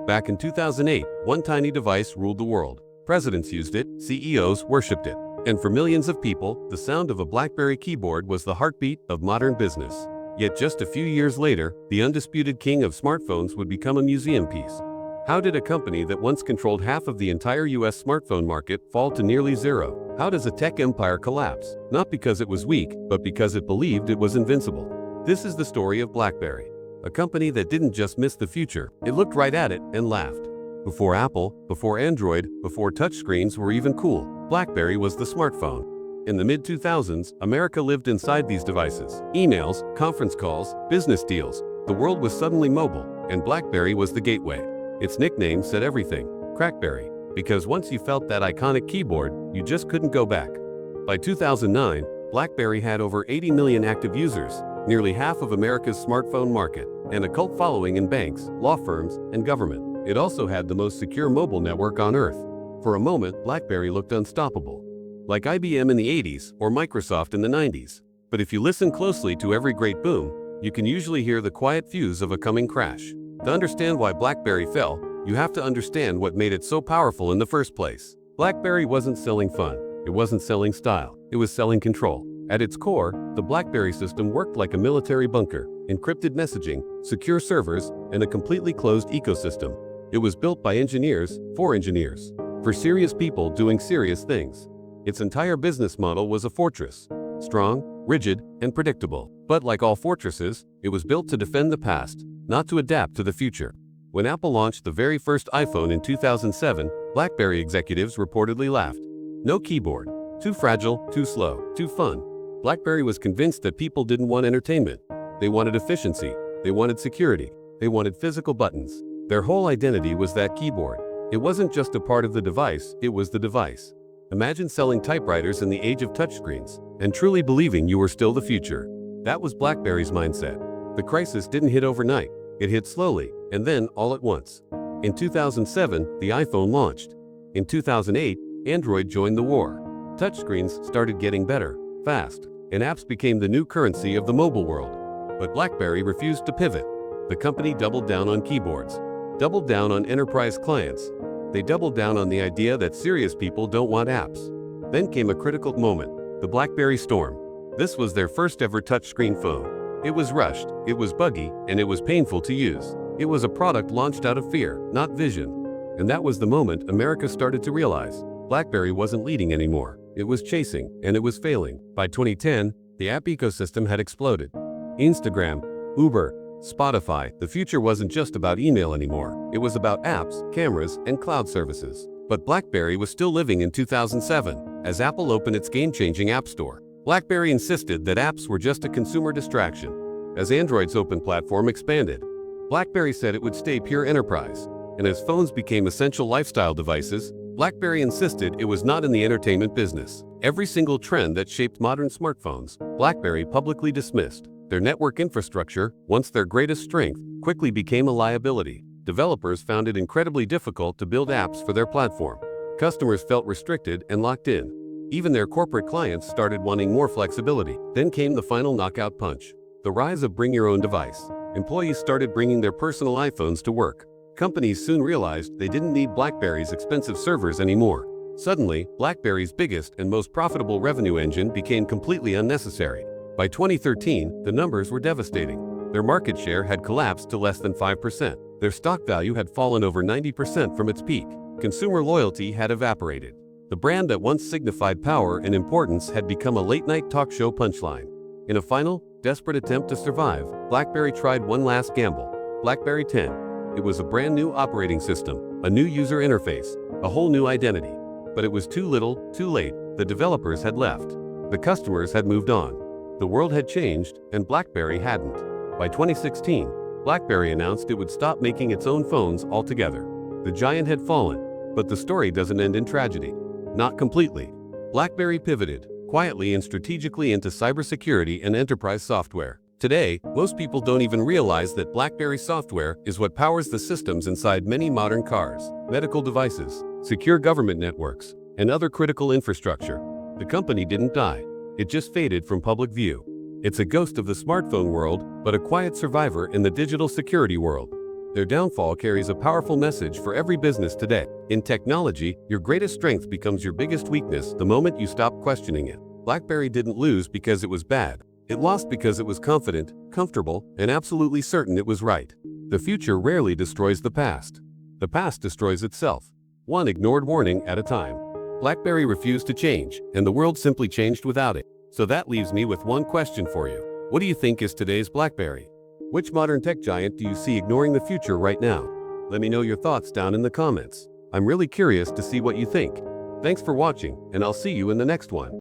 Back in 2008, one tiny device ruled the world. Presidents used it, CEOs worshipped it. And for millions of people, the sound of a BlackBerry keyboard was the heartbeat of modern business. Yet just a few years later, the undisputed king of smartphones would become a museum piece. How did a company that once controlled half of the entire US smartphone market fall to nearly zero? How does a tech empire collapse? Not because it was weak, but because it believed it was invincible. This is the story of BlackBerry, a company that didn't just miss the future, it looked right at it and laughed. Before Apple, before Android, before touchscreens were even cool, BlackBerry was the smartphone. In the mid-2000s, America lived inside these devices. Emails, conference calls, business deals. The world was suddenly mobile, and BlackBerry was the gateway. Its nickname said everything, Crackberry, because once you felt that iconic keyboard, you just couldn't go back. By 2009, BlackBerry had over 80 million active users, nearly half of America's smartphone market, and a cult following in banks, law firms, and government. It also had the most secure mobile network on Earth. For a moment, BlackBerry looked unstoppable, like IBM in the 80s or Microsoft in the 90s. But if you listen closely to every great boom, you can usually hear the quiet fuse of a coming crash. To understand why BlackBerry fell, you have to understand what made it so powerful in the first place. BlackBerry wasn't selling fun, it wasn't selling style, it was selling control. At its core, the BlackBerry system worked like a military bunker, encrypted messaging, secure servers, and a completely closed ecosystem. It was built by engineers, for serious people doing serious things. Its entire business model was a fortress, strong, rigid, and predictable. But like all fortresses, it was built to defend the past, not to adapt to the future. When Apple launched the very first iPhone in 2007, BlackBerry executives reportedly laughed. No keyboard. Too fragile, too slow, too fun. BlackBerry was convinced that people didn't want entertainment. They wanted efficiency. They wanted security. They wanted physical buttons. Their whole identity was that keyboard. It wasn't just a part of the device, it was the device. Imagine selling typewriters in the age of touchscreens and truly believing you were still the future. That was BlackBerry's mindset. The crisis didn't hit overnight. It hit slowly, and then all at once. In 2007, the iPhone launched. In 2008, Android joined the war. Touchscreens started getting better, fast, and apps became the new currency of the mobile world. But BlackBerry refused to pivot. The company doubled down on keyboards, doubled down on enterprise clients. They doubled down on the idea that serious people don't want apps. Then came a critical moment, the BlackBerry Storm. This was their first ever touchscreen phone. It was rushed, it was buggy, and it was painful to use. It was a product launched out of fear, not vision. And that was the moment America started to realize BlackBerry wasn't leading anymore. It was chasing, and it was failing. By 2010, the app ecosystem had exploded. Instagram, Uber, Spotify. The future wasn't just about email anymore. It was about apps, cameras, and cloud services. But BlackBerry was still living in 2007, as Apple opened its game-changing App Store. BlackBerry insisted that apps were just a consumer distraction. As Android's open platform expanded, BlackBerry said it would stay pure enterprise. And as phones became essential lifestyle devices, BlackBerry insisted it was not in the entertainment business. Every single trend that shaped modern smartphones, BlackBerry publicly dismissed. Their network infrastructure, once their greatest strength, quickly became a liability. Developers found it incredibly difficult to build apps for their platform. Customers felt restricted and locked in. Even their corporate clients started wanting more flexibility. Then came the final knockout punch, the rise of bring your own device. Employees started bringing their personal iPhones to work. Companies soon realized they didn't need BlackBerry's expensive servers anymore. Suddenly, BlackBerry's biggest and most profitable revenue engine became completely unnecessary. By 2013, the numbers were devastating. Their market share had collapsed to less than 5%. Their stock value had fallen over 90% from its peak. Consumer loyalty had evaporated. The brand that once signified power and importance had become a late-night talk show punchline. In a final, desperate attempt to survive, BlackBerry tried one last gamble. BlackBerry 10. It was a brand new operating system, a new user interface, a whole new identity. But it was too little, too late. The developers had left. The customers had moved on. The world had changed, and BlackBerry hadn't. By 2016, BlackBerry announced it would stop making its own phones altogether. The giant had fallen, but the story doesn't end in tragedy. Not completely. BlackBerry pivoted, quietly and strategically, into cybersecurity and enterprise software. Today, most people don't even realize that BlackBerry software is what powers the systems inside many modern cars, medical devices, secure government networks, and other critical infrastructure. The company didn't die. It just faded from public view. It's a ghost of the smartphone world, but a quiet survivor in the digital security world. Their downfall carries a powerful message for every business today. In technology, your greatest strength becomes your biggest weakness the moment you stop questioning it. BlackBerry didn't lose because it was bad. It lost because it was confident, comfortable, and absolutely certain it was right. The future rarely destroys the past. The past destroys itself, one ignored warning at a time. BlackBerry refused to change, and the world simply changed without it. So that leaves me with one question for you. What do you think is today's BlackBerry? Which modern tech giant do you see ignoring the future right now? Let me know your thoughts down in the comments. I'm really curious to see what you think. Thanks for watching, and I'll see you in the next one.